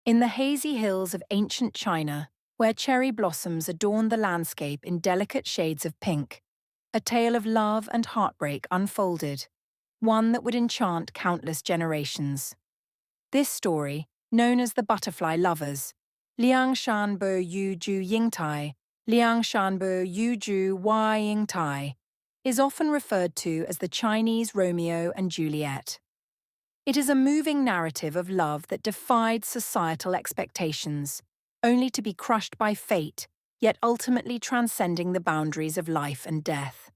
In the hazy hills of ancient China, where cherry blossoms adorn the landscape in delicate shades of pink, a tale of love and heartbreak unfolded, one that would enchant countless generations. This story, known as the Butterfly Lovers, Liang Shanbo Yu Zhu Yingtai, Liang Shanbo Yu Zhu Wa Yingtai, is often referred to as the Chinese Romeo and Juliet. It is a moving narrative of love that defied societal expectations, only to be crushed by fate, yet ultimately transcending the boundaries of life and death.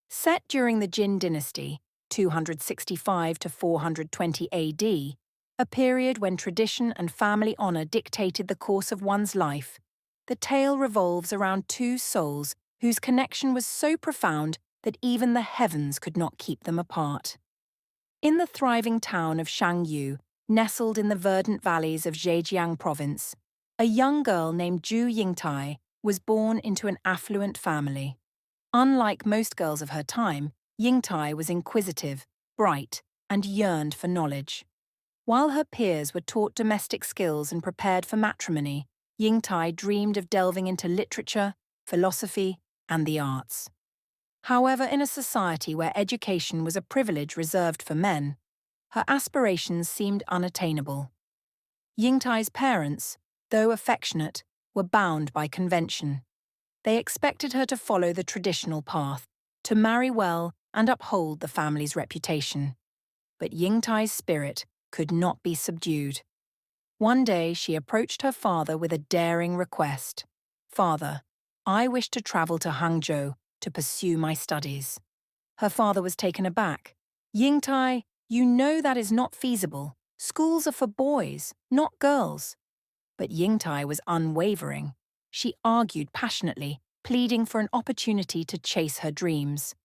Set during the Jin dynasty, 265 to 420 AD, a period when tradition and family honor dictated the course of one's life, the tale revolves around two souls whose connection was so profound that even the heavens could not keep them apart. In the thriving town of Shangyu, nestled in the verdant valleys of Zhejiang province, a young girl named Zhu Yingtai was born into an affluent family. Unlike most girls of her time, Yingtai was inquisitive, bright, and yearned for knowledge. While her peers were taught domestic skills and prepared for matrimony, Yingtai dreamed of delving into literature, philosophy, and the arts. However, in a society where education was a privilege reserved for men, her aspirations seemed unattainable. Yingtai's parents, though affectionate, were bound by convention. They expected her to follow the traditional path, to marry well and uphold the family's reputation. But Yingtai's spirit could not be subdued. One day she approached her father with a daring request. "Father, I wish to travel to Hangzhou to pursue my studies." Her father was taken aback. "Yingtai, you know that is not feasible. Schools are for boys, not girls." But Yingtai was unwavering. She argued passionately, pleading for an opportunity to chase her dreams.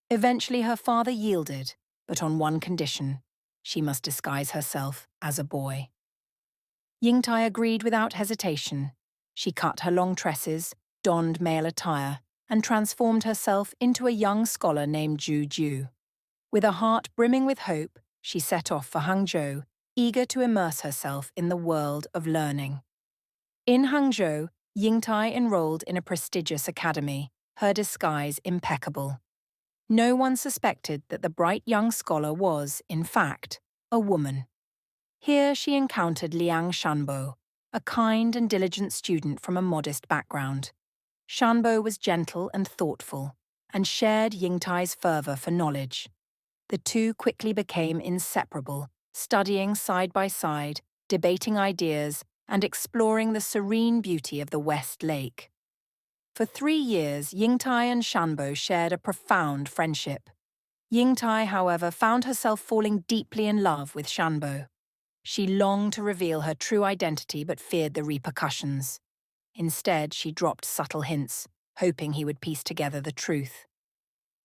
Eventually her father yielded, but on one condition: she must disguise herself as a boy. Yingtai agreed without hesitation. She cut her long tresses, donned male attire, and transformed herself into a young scholar named Zhu Ju. With a heart brimming with hope, she set off for Hangzhou, eager to immerse herself in the world of learning. In Hangzhou, Yingtai enrolled in a prestigious academy, her disguise impeccable. No one suspected that the bright young scholar was, in fact, a woman. Here she encountered Liang Shanbo, a kind and diligent student from a modest background. Shanbo was gentle and thoughtful, and shared Yingtai's fervor for knowledge. The two quickly became inseparable, studying side by side, debating ideas, and exploring the serene beauty of the West Lake. For 3 years, Yingtai and Shanbo shared a profound friendship. Yingtai, however, found herself falling deeply in love with Shanbo. She longed to reveal her true identity but feared the repercussions. Instead, she dropped subtle hints, hoping he would piece together the truth.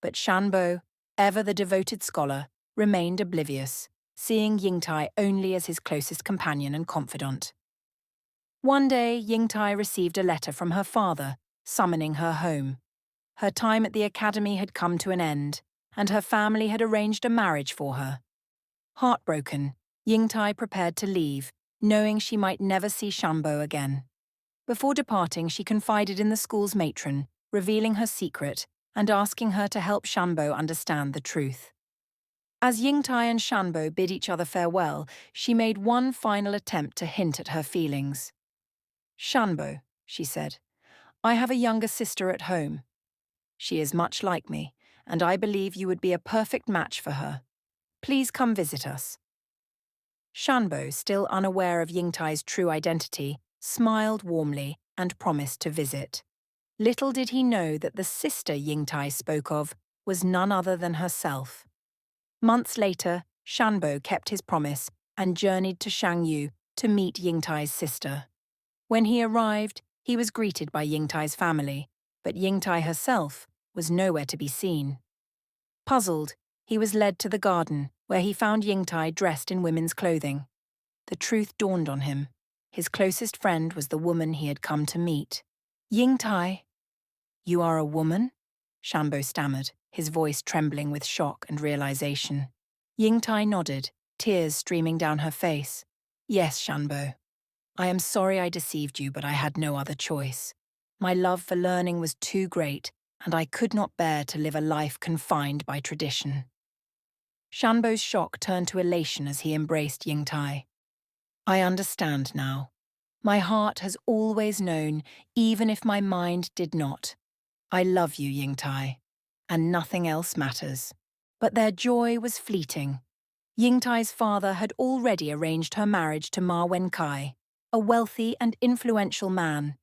But Shanbo, ever the devoted scholar, remained oblivious, seeing Yingtai only as his closest companion and confidant. One day, Yingtai received a letter from her father, summoning her home. Her time at the academy had come to an end, and her family had arranged a marriage for her. Heartbroken, Yingtai prepared to leave, knowing she might never see Shanbo again. Before departing, she confided in the school's matron, revealing her secret and asking her to help Shanbo understand the truth. As Yingtai and Shanbo bid each other farewell, she made one final attempt to hint at her feelings. "Shanbo," she said, "I have a younger sister at home. She is much like me, and I believe you would be a perfect match for her. Please come visit us." Shanbo, still unaware of Yingtai's true identity, smiled warmly and promised to visit. Little did he know that the sister Yingtai spoke of was none other than herself. Months later, Shanbo kept his promise and journeyed to Shangyu to meet Yingtai's sister. When he arrived, he was greeted by Yingtai's family, but Yingtai herself was nowhere to be seen. Puzzled, he was led to the garden, where he found Yingtai dressed in women's clothing. The truth dawned on him. His closest friend was the woman he had come to meet. "Yingtai, you are a woman?" Shanbo stammered, his voice trembling with shock and realization. Yingtai nodded, tears streaming down her face. "Yes, Shanbo. I am sorry I deceived you, but I had no other choice. My love for learning was too great, and I could not bear to live a life confined by tradition. Shanbo's shock turned to elation as he embraced Yingtai. I understand now. My heart has always known, even if my mind did not. I love you, Yingtai, and nothing else matters. But their joy was fleeting. Yingtai's father had already arranged her marriage to Ma Wenkai, a wealthy and influential man.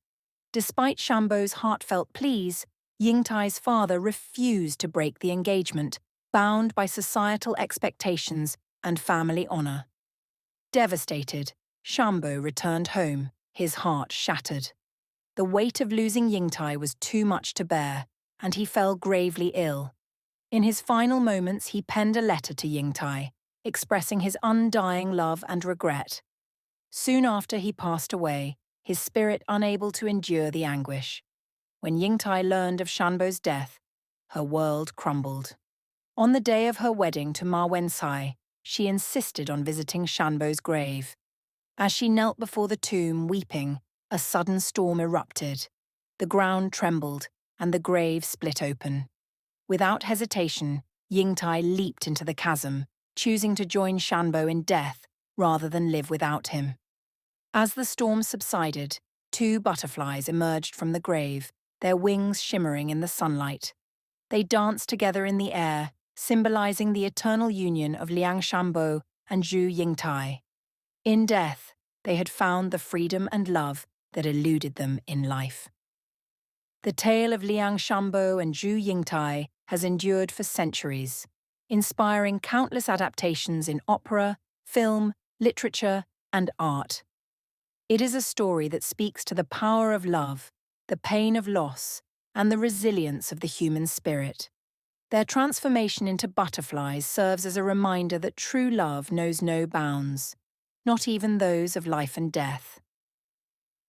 Despite Shambo's heartfelt pleas, Yingtai's father refused to break the engagement, bound by societal expectations and family honor. Devastated, Shambo returned home, his heart shattered. The weight of losing Yingtai was too much to bear, and he fell gravely ill. In his final moments, he penned a letter to Yingtai, expressing his undying love and regret. Soon after he passed away, his spirit unable to endure the anguish. When Yingtai learned of Shanbo's death, her world crumbled. On the day of her wedding to Ma Wensai, she insisted on visiting Shanbo's grave. As she knelt before the tomb, weeping, a sudden storm erupted. The ground trembled, and the grave split open. Without hesitation, Yingtai leaped into the chasm, choosing to join Shanbo in death rather than live without him. As the storm subsided, two butterflies emerged from the grave, their wings shimmering in the sunlight. They danced together in the air, symbolizing the eternal union of Liang Shanbo and Zhu Yingtai. In death, they had found the freedom and love that eluded them in life. The tale of Liang Shanbo and Zhu Yingtai has endured for centuries, inspiring countless adaptations in opera, film, literature, and art. It is a story that speaks to the power of love, the pain of loss, and the resilience of the human spirit. Their transformation into butterflies serves as a reminder that true love knows no bounds, not even those of life and death.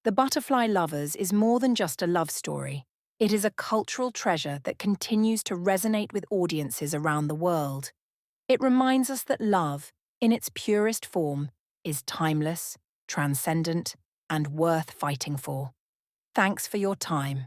The Butterfly Lovers is more than just a love story. It is a cultural treasure that continues to resonate with audiences around the world. It reminds us that love, in its purest form, is timeless, transcendent, and worth fighting for. Thanks for your time.